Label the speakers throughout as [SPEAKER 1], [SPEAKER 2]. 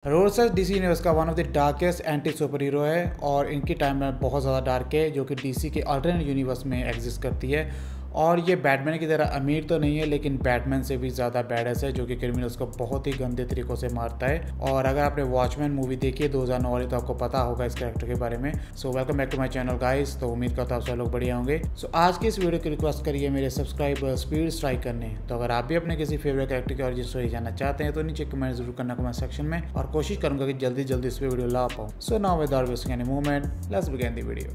[SPEAKER 1] रोडसर्च DC universe का one of the darkest anti super hero है और इनकी टाइमलाइन बहुत ज़्यादा डार्क है जो कि डीसी के अल्टरनेट यूनिवर्स में एग्जिस्ट करती है। और ये बैटमैन की तरह अमीर तो नहीं है लेकिन बैटमैन से भी ज़्यादा बैडएस है जो कि क्रिमिनल्स को बहुत ही गंदे तरीक़ों से मारता है। और अगर आपने वॉचमैन मूवी देखी है 2009 वाली तो आपको पता होगा इस कैरेक्टर के बारे में। So welcome back to my channel guys. तो उम्मीद करता हूँ आप सब लोग बढ़िया होंगे। सो आज की इस वीडियो की रिक्वेस्ट करिए मेरे सब्सक्राइबर स्पीड स्ट्राइक करने। तो अगर आप भी अपने किसी फेवरेट कैरेक्टर की ऑरिजिन स्टोरी जानना चाहते हैं तो नीचे कमेंट जरूर करना कमेंट सेक्शन में और कोशिश करूंगा कि जल्दी जल्दी इस पर वीडियो ला पाऊँ। So now without wasting any moment let's begin the video.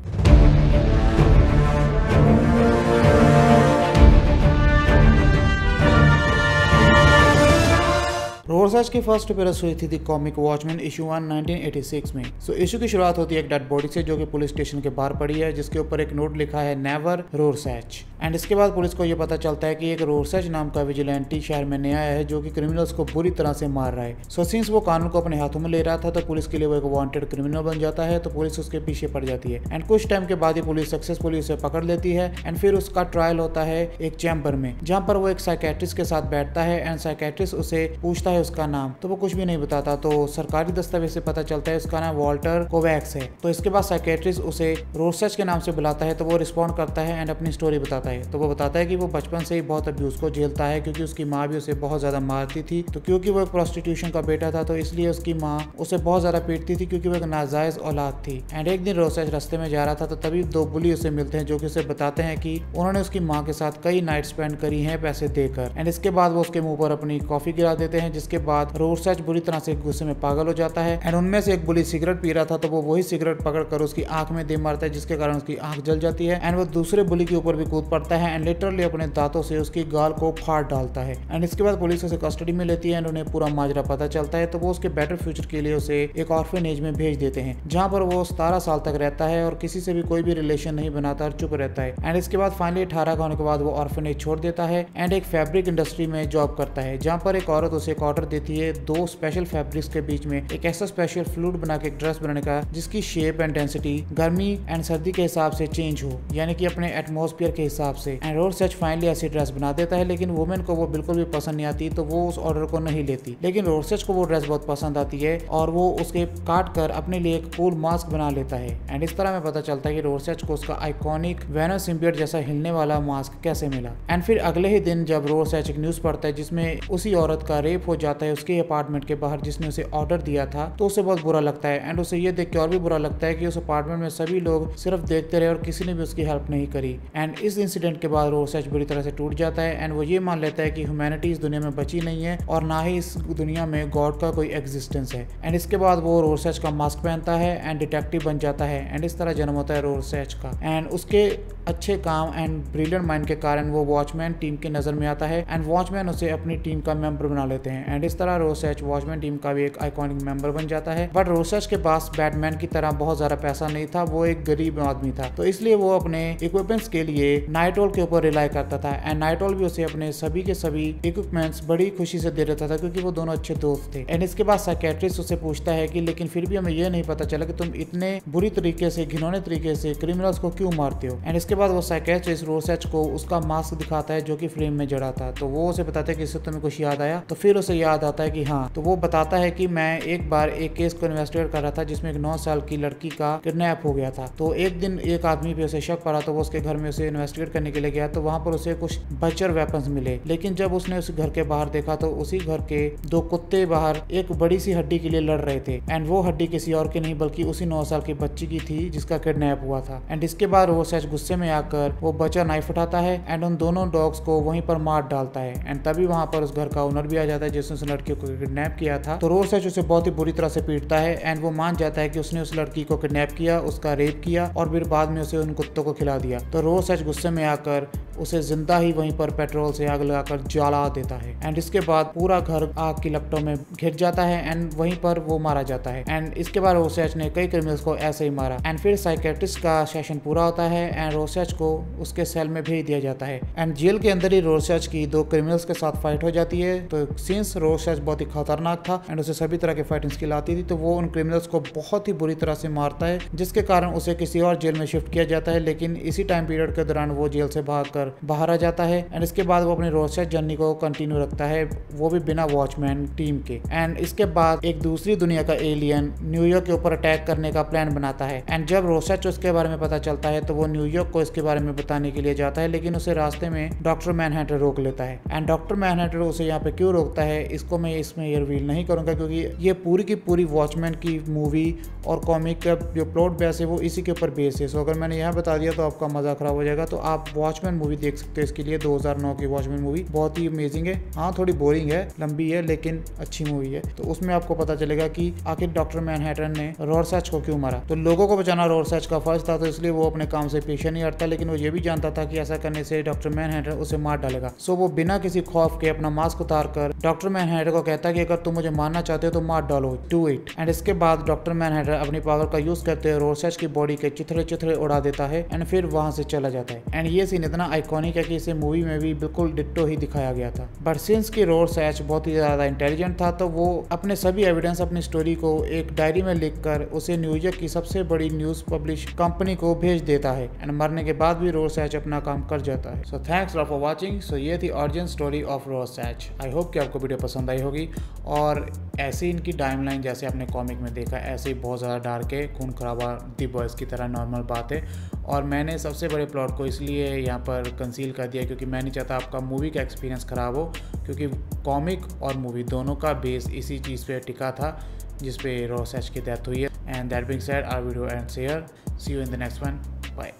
[SPEAKER 1] Rorschach की फर्स्ट अपीयरेंस हुई थी कॉमिक वॉचमैन इशू 1 1986 में। सो इशू की शुरुआत होती है एक डेड बॉडी से जो कि पुलिस स्टेशन के बाहर पड़ी है जिसके ऊपर एक नोट लिखा है नेवर रोडसर्च। एंड इसके बाद पुलिस को यह पता चलता है कि एक रोडसर्च नाम का विजिलेंटी शहर में नया आया है जो कि क्रिमिनल्स को बुरी तरह से मार रहा है। सो सिंस वो कानून को अपने हाथों में ले रहा था तो पुलिस के लिए वो एक वांटेड क्रिमिनल बन जाता है। तो पुलिस उसके पीछे पड़ जाती है एंड कुछ टाइम के बाद ही पुलिस सक्सेसफुली उसे पकड़ लेती है। एंड फिर उसका ट्रायल होता है एक चैम्बर में जहाँ पर वो एक साइकेट्रिस्ट के साथ बैठता है एंड साइकेट्रिस्ट उसे पूछता है उसका नाम तो वो कुछ भी नहीं बताता। तो सरकारी दस्तावेज से पता चलता है उसका नाम वॉल्टर कोवैक्स है। तो इसके बाद साइकेट्रिस्ट उसे रोडसर्च के नाम से बुलाता है तो वो रिस्पॉन्ड करता है एंड अपनी स्टोरी बताता है। तो वो बताता है कि वो बचपन से ही बहुत अब्यूज को झेलता है क्योंकि उसकी माँ भी उसे बहुत ज्यादा मारती थी। तो क्योंकि वो एक प्रोस्टिट्यूशन का बेटा था तो इसलिए उसकी माँ उसे बहुत ज्यादा पीटती थी क्योंकि वो एक नाजायज औलाद थी। एंड एक दिन रोडसर्च रास्ते में जा रहा था तो तभी दो बुली उसे मिलते हैं जो कि उसे बताते हैं कि उन्होंने उसकी माँ के साथ कई नाइट स्पेंड करी है पैसे देकर। एंड इसके बाद वो उसके मुंह पर अपनी कॉफी गिरा देते हैं जिसके बाद रोडसर्च बुरी तरह से गुस्से में पागल हो जाता है। एंड उनमें से एक बुली सिगरेट पी रहा था तो वो वही सिगरेट पकड़कर उसकी आंख में दे मारता है जिसके कारण उसकी आंख जल जाती है। एंड वो दूसरे बुली के ऊपर भी कूद पड़ता है एंड लिटरली अपने दांतों से उसकी गाल को फाड़ डालता है। एंड इसके बाद पुलिस उसे कस्टडी में लेती है एंड उन्हें पूरा माजरा पता चलता है। तो वो उसके बेटर फ्यूचर के लिए उसे एक ऑर्फनेज में भेज देते हैं जहाँ पर वो 17 साल तक रहता है और किसी से भी कोई भी रिलेशन नहीं बनाता और चुप रहता है। एंड इसके बाद फाइनली 18 का होने के बाद वो ऑर्फनेज छोड़ देता है एंड एक फैब्रिक इंडस्ट्री में जॉब करता है जहाँ पर एक औरत उसे एक ऑर्डर देती है 2 स्पेशल फैब्रिक्स के बीच में एक ऐसा स्पेशल फ्लूइड बना के एक ड्रेस बनाने का जिसकी शेप एंड डेंसिटी गर्मी एंड सर्दी के हिसाब से चेंज हो यानी कि अपने एटमॉस्फेयर के हिसाब से। एंड रोडसर्च फाइनली ऐसी ड्रेस बना देता है लेकिन वुमेन को वो बिल्कुल भी पसंद नहीं आती तो वो उस ऑर्डर को नहीं लेती। लेकिन रोडसर्च को वो ड्रेस बहुत पसंद आती है और वो उसके काट कर अपने लिए एक कूल मास्क बना लेता है। एंड इस तरह में पता चलता है कि रोडसर्च को उसका आइकॉनिक वेनम सिम्बियोट जैसा हिलने वाला मास्क कैसे मिला। एंड फिर अगले ही दिन जब रोडसर्च एक न्यूज पढ़ता है जिसमें उसी औरत का रेप हो जाता है उसके अपार्टमेंट के बाहर जिसने उसे ऑर्डर दिया था तो उसे बहुत बुरा लगता है। एंड उसे ये देख के और भी बुरा लगता है कि उस अपार्टमेंट में सभी लोग सिर्फ देखते रहे और किसी ने भी उसकी हेल्प नहीं करी। एंड इस इंसिडेंट के बाद रोडसर्च बुरी तरह से टूट जाता है एंड वो ये मान लेता है कि ह्यूमैनिटी इस दुनिया में बची नहीं है और ना ही इस दुनिया में गॉड का कोई एग्जिस्टेंस है। एंड इसके बाद वो रोडसर्च का मास्क पहनता है एंड डिटेक्टिव बन जाता है एंड इस तरह जन्म होता है रोडसर्च का। एंड उसके अच्छे काम एंड ब्रिलियंट माइंड के कारण वो वॉचमैन टीम की नजर में आता है एंड वॉचमैन उसे अपनी टीम का मेंबर बना लेते हैं। एंड इस तरह रोडसर्च वॉचमैन टीम का भी एक आइकॉनिक मेंबर बन जाता है। बट रोडसर्च के पास बैटमैन की तरह बहुत ज्यादा पैसा नहीं था, वो एक गरीब आदमी था तो इसलिए वो अपने इक्विपमेंट्स के लिए नाइट ऑल के ऊपर रिलाई करता था। एंड नाइट ऑल भी उसे अपने सभी के सभी इक्विपमेंट्स बड़ी खुशी से दे देता था क्योंकि वो दोनों अच्छे दोस्त थे। एंड इसके बाद साइकेट्रिस्ट उसे पूछता है कि लेकिन फिर भी हमें यह नहीं पता चला कि तुम इतने बुरी तरीके से घिनौने तरीके से क्रिमिनल्स को क्यों मारते हो। एंड इसके बाद वो साइकेट्रिस्ट रोडसर्च को उसका मास्क दिखाता है जो कि फ्रेम में जड़ा था। तो वो उसे बताता है कि इससे तुम्हें कुछ याद आया। तो फिर उसे याद आता है कि हाँ। तो वो बताता है कि मैं एक बार एक केस को इन्वेस्टिगेट कर रहा था जिसमें एक 9 साल की लड़की का किडनैप हो गया था। तो एक दिन एक आदमी पे उसे शक पड़ा तो वो उसके घर में उसे इन्वेस्टिगेट करने के लिए गया तो वहां पर उसे कुछ बचर वेपन्स मिले। लेकिन जब उसने उस घर के बाहर देखा तो उसी घर के 2 कुत्ते बाहर एक बड़ी सी हड्डी के लिए लड़ रहे थे। एंड वो हड्डी किसी और की नहीं बल्कि उसी 9 साल की बच्ची की थी जिसका किडनैप हुआ था। एंड इसके बाद वो सच गुस्से में आकर वो बच्चा नाइफ उठाता है एंड उन दोनों डॉग्स को वहीं पर मार डालता है। एंड तभी वहां पर उस घर का ओनर भी आ जाता है जिसने उस लड़की को किडनैप किया था। तो रोडसर्च उसे बहुत ही बुरी तरह से पीटता है एंड वो मान जाता है कि उसने उस लड़की को किडनैप किया, उसका रेप किया और फिर बाद में उसे उन कुत्तों को खिला दिया। तो रोडसर्च गुस्से में आकर उसे जिंदा ही वहीं पर पेट्रोल से आग लगाकर जला देता है। एंड इसके बाद पूरा घर आग की लपटों में घिर जाता है एंड वहीं पर वो मारा जाता है। एंड इसके बाद रोडसर्च ने कई क्रिमिनल्स को ऐसे ही मारा। एंड फिर साइकेट्रिस्ट का सेशन पूरा होता है एंड रोडसर्च को उसके सेल में भेज दिया जाता है। एंड जेल के अंदर ही रोडसर्च की 2 क्रिमिनल्स के साथ फाइट हो जाती है। तो सिंस रोरसैच बहुत ही खतरनाक था एंड उसे सभी तरह के फाइटिंग स्किल आती थी, तो वो उन क्रिमिनल्स को बहुत ही बुरी तरह से मारता है, जिसके कारण उसे किसी और जेल में शिफ्ट किया जाता है। लेकिन इसी टाइम पीरियड के दौरान वो जेल से भागकर बाहर आ जाता है एंड इसके बाद वो अपनी रोरसैच जर्नी को कंटिन्यू रखता है, वो भी बिना वॉचमैन टीम के। एंड इसके बाद एक दूसरी दुनिया का एलियन न्यूयॉर्क के ऊपर अटैक करने का प्लान बनाता है एंड जब रोरसैच उसके बारे में पता चलता है तो वो न्यूयॉर्क को इसके बारे में बताने के लिए जाता है, लेकिन उसे रास्ते में डॉक्टर मैनहट्टन रोक लेता है। एंड डॉक्टर मैनहट्टन उसे यहाँ पे क्यों रोकता है इसको मैं इसमें ये रिवील नहीं करूंगा, क्योंकि ये पूरी की पूरी वॉचमैन की मूवी और कॉमिक का जो प्लॉट बेस है वो इसी के ऊपर बेस है। सो अगर मैंने यहाँ बता दिया तो आपका मजा खराब हो जाएगा। तो आप वॉचमैन मूवी देख सकते हो इसके लिए, 2009 की वॉचमैन मूवी बहुत ही अमेजिंग है। हाँ थोड़ी बोरिंग है, लंबी है, लेकिन अच्छी मूवी है। तो उसमें आपको पता चलेगा कि आखिर डॉक्टर मैनहट्टन ने रोरसैच को क्यों मारा। तो लोगों को बचाना रोरसैच का फर्ज था, तो इसलिए वो अपने काम से पीछे नहीं हटता, लेकिन वो ये भी जानता था कि ऐसा करने से डॉक्टर मैनहट्टन उसे मार डालेगा। सो वो बिना किसी खौफ के अपना मास्क उतार कर डॉक्टर मैनहट्टन को कहता है कि अगर तुम मुझे मारना चाहते हो तो मार डालो, डू इट। एंड इसके बाद डॉक्टर मैनहट्टन अपनी पावर का यूज करते हुए रोरसैच की बॉडी के चिथड़े चिथड़े उड़ा देता है एंड फिर वहां से चला जाता है। एंड ये सीन इतना आइकॉनिक है कि इसे मूवी में भी बिल्कुल डिट्टो ही दिखाया गया था। बट सिंस की रोरसैच बहुत ही ज्यादा इंटेलिजेंट था, तो वो अपने सभी एविडेंस, अपनी स्टोरी को एक डायरी में लिखकर उसे न्यूयॉर्क की सबसे बड़ी न्यूज पब्लिश कंपनी को भेज देता है एंड मरने के बाद भी रोरसैच अपना काम कर जाता है। So thanks for watching. So ये थी origin story of Rorschach. I hope कि आपको वीडियो पसंद आई होगी और ऐसे इनकी टाइमलाइन जैसे आपने कॉमिक में देखा ऐसे ही बहुत ज़्यादा डार्क है, खून खराबा दी बॉयज़ की तरह नॉर्मल बात है। और मैंने सबसे बड़े प्लॉट को इसलिए यहाँ पर कंसील कर दिया क्योंकि मैं नहीं चाहता आपका मूवी का एक्सपीरियंस ख़राब हो, क्योंकि कॉमिक और मूवी दोनों का बेस इसी चीज़ पे टिका था जिस पे रोरसैच की डेथ हुई है। And that being said, our video ends here. See you in the next one. Bye.